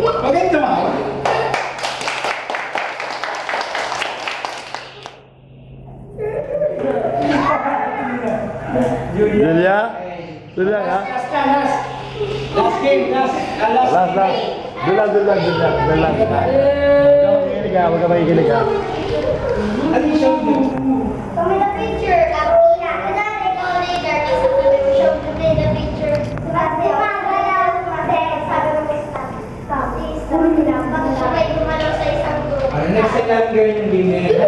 Magaling naman. Julia? Julia ka? Last game, last Last. Doon lang. Huwag ka makikinig ha. Ano yung show mo? Kami the picture, Kapina. Kanana ikaw later, kasi show today the picture. Kasi magaya, sabi mo stop. Stop nila. Bakit sabay gumalaw sa isang group? Ano next time natin gawin yung game na yun?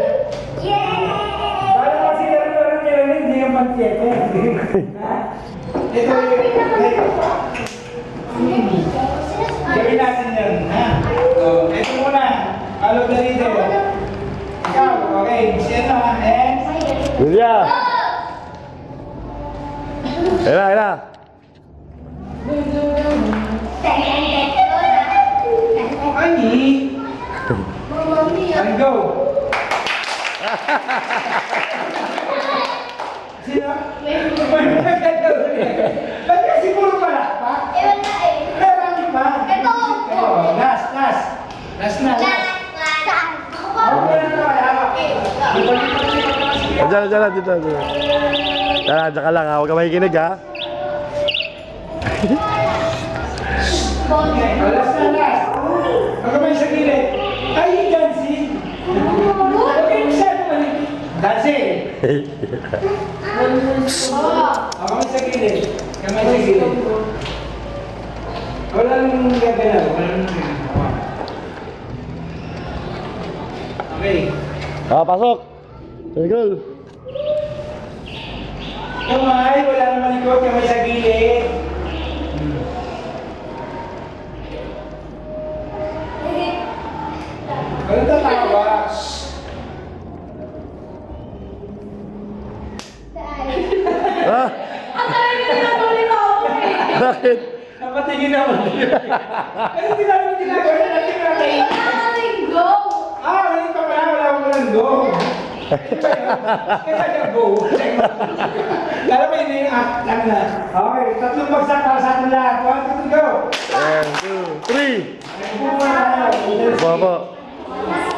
Yay! Parang kasi laro nila hindi yung pag-tiyete. Ito gawin natin yan, ha? So, ito muna. Follow the leader. Ikaw, okay. Siya na, and... Julia! Ayun. Ani! And go! Sino? Ba't kasi puro pala? Ha? Marami pa. Ito. Oh, last na. Ako na hawak. Diyan lang, dito. Diyan ka lang ha. Huwag ka makikinig ha. Last. Magkamay sa gilid. Ay, dancing. Okay, masyado mali. Dancing. Kamay sa gilid. Wala nang gagalaw. Okay. Pasok. Circle. Kamay, wala nang malikot. Kamay sa gilid. Walang tatawa. Ha? Bakit? Napatingin naman. Kasi hindi namin ginagawa na natin natin. Mali pa pala, wala lang go. Kaya niya go. Lalo pa yun yung act lang na. Okay, tatlong bagsak para sa atin lahat. 1, 2, go! 1, 2, 3. Nagbubuha na tayo. Baba. Nasa